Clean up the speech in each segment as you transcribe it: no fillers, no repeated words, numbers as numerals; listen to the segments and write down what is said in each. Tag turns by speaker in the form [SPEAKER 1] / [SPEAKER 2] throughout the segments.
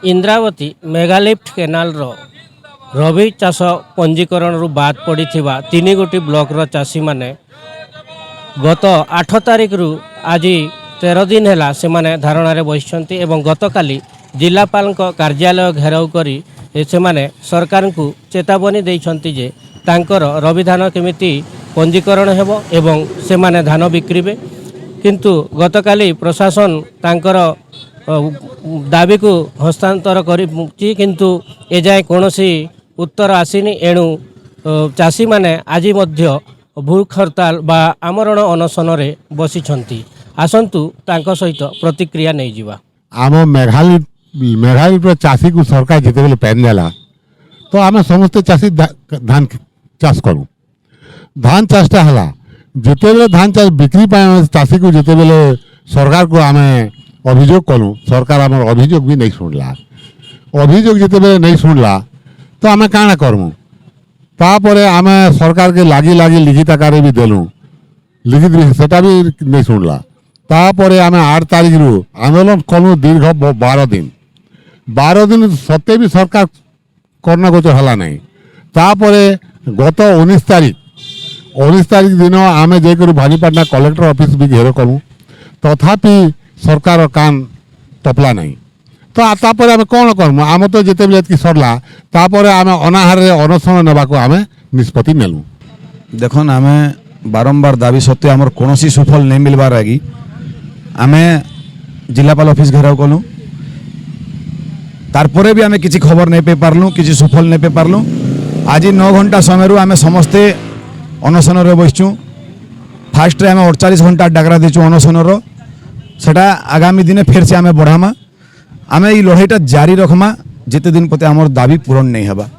[SPEAKER 1] Indravati मेगालिफ्ट canal Ravi चाष पंजीकरण बाद पड़ी तीन गोटी ब्लॉक चाषी माने गत 8 तारिख रु आज 13 दिन है से माने धारणा बसଛନ୍ତି एवं गतकाली जिलापाल कार्यालय घेराव करी से माने सरकार को चेतावनी देइछंती जे तांकर रवि धान केमिति पंजीकरण हेबो एवं से माने धान बिक्रीबे किंतु गतकाली प्रशासन तांकर दाबी को हस्तांतर करी किंतु एजाए कौनसी उत्तर आसीनी एणु चाषी माने आज मध्य भूख हड़ताल बा आमरण अनशन रे बसिछंती। आसंतु तांको सहित प्रतिक्रिया नहीं जिवा।
[SPEAKER 2] आम मेघालय चाषी को सरकार जिते बेले पैन देला तो आम समस्त चाषी धान चाष करूँ। धान चाषटा है जिते बेले धान चाष बिक्री चाषी को जिते बेले सरकार को आम अभियोग कलु सरकार आम अभियोग भी नहीं शुणला। अभियोग जिते बेले नहीं शुणला तो आम काଣା करमु तापर आम सरकार के लागी लागी लिखित आकार भी देलु लिखित भी सेटा भी नहीं शुणला। तापर आम 8 तारिख रु आंदोलन कलु दीर्घ 12 दिन सत्य भी सरकार करना गोचर हला नहीं। तापर गत 19 तारिख दिन आम जाकर भानीपाटना कलेक्टर ऑफिस भी घेर कलु तथापि सरकार कान टपला नहीं। तो तापर आम कौन करमु आम तो जिते बेले सरला तापर आम अनाहार अनशन नेबाको आम निष्पत्ति नेलु।
[SPEAKER 3] देखन आम बारंबार दाबी सत्वे आमर कौन सुफल नहीं मिलबार आगे आम जिलापाल ऑफिस घेराव कलु तारपरे भी आम किसी खबर नहीं पे पार्लु किसी सुफल नहीं पे पार्लु। आज 9 घंटा समय आम समस्ते अनशन बसचु। फास्ट आम 48 घंटा डाकरा देचु अनशन सेटा आगामी दिन फिर से आम बढ़ामा आम ये लड़ाईटा जारी रखमा जिते दिन पते आमर दाबी पूरण नहीं हबा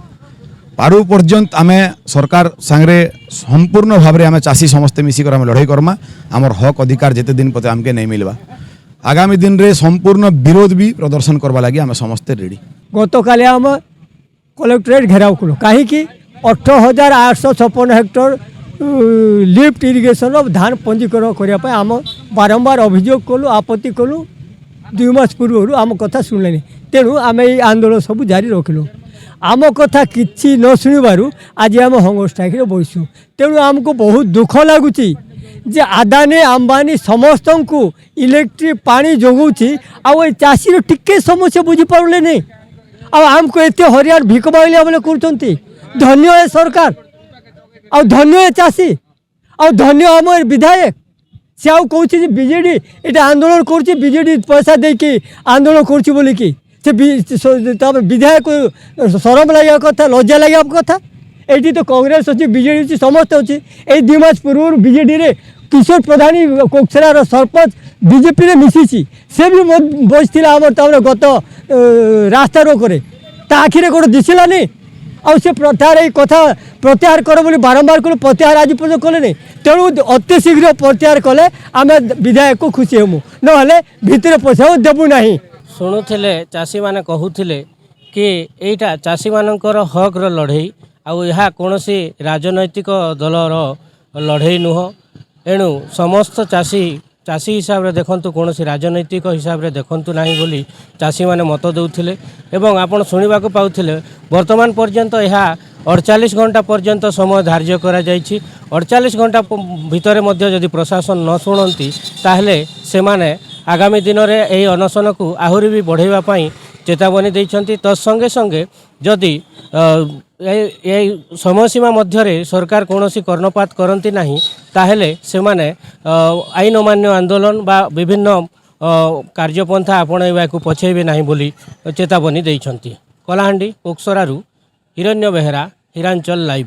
[SPEAKER 3] पारु पर्यंत आम सरकार सांगरे संपूर्ण भाव आम चाषी समस्ते मिसिकर आम लड़ाई करमा आमर हक अधिकार जिते दिन पते आमके नहीं मिलवा। आगामी दिन रे संपूर्ण विरोध भी प्रदर्शन करवा लगी आम समस्ते रेडी।
[SPEAKER 4] गतकाली आम कलेक्टरेट घेराव कलु कहीं 18,856 हेक्टर लिफ्ट इरिगेशन धान पंजीकरण करने आम बारंबार अभियोग कलु आपत्ति कलु 2 मास पूर्व आम कथा शुणिले तेणु आम ये आंदोलन सब जारी रखिलु। आम कथा किसी न शुणवार आज आम हंगर स्ट्राइक बसु। तेणु आमको बहुत दुख लगुच जे आदानी अंबानी समस्त को इलेक्ट्रिक पानी जोगुची आ चाषी टिके समस्या बुझीपारे नहीं आमको एत हरियाण भिक मांगलिया बेले कर धन्य है सरकार आ धन्य है चाषी आ धन्य आम विधायक से आउ कौन बीजेडी ये आंदोलन कर बीजेडी पैसा देकी आंदोलन कर विधायक शरम लगे कथा लज्जा लगे कथा ये तो कांग्रेस अच्छी बीजेडी अच्छी समस्त अच्छी ये 2 मास पूर्व बीजेडी रे किशोर प्रधानी कोकसरार सरपंच बीजेपी रे मिसी से भी बसला आम गत रास्ता रोकरे आखिरे कौन दिशला नहीं से प्रत्याहार ये कथा प्रत्याहार कर बोली बारंबार कलु प्रत्याहार आज पर्यटन कले नहीं। तेणु अति शीघ्र प्रत्याहार कले आम विधायक को खुशी हेमु ना भितर पैसा देबू ना।
[SPEAKER 1] शुणुले चाषी मैंने कहूले कि यहीटा चाषी मानकर हक लड़ई आ कौन राजनैतिक दलर लड़ई नुह एणु समस्त चाषी हिसाब से देखु कौन राजनैतिक हिसाब से देखु ना बोली चाषी मैंने मत देउथिले एवं आपण शुणा पाउथिले वर्तमान पर्यंत यह 48 घंटा पर्यंत समय धार्य करा जाइछि। 48 घंटा भितर मध्य यदि प्रशासन न शुणती ताहले से माने आगामी दिन में यही अनशन को आहरी भी बढ़ाइबा पई चेतावनी देइछंती। तत्संगे संगे जदि समय सीमा मध्य सरकार कौन कर्णपात करती नहीं ताहले से माने आईन अमान्य आंदोलन बा विभिन्न कार्यपंथा आपणाइबा को पछेबे नहीं बोली चेतावनी देइछंती। कलाहांडी कोकसरारू हिरण्य बेहेरा हिरांचल लाइव।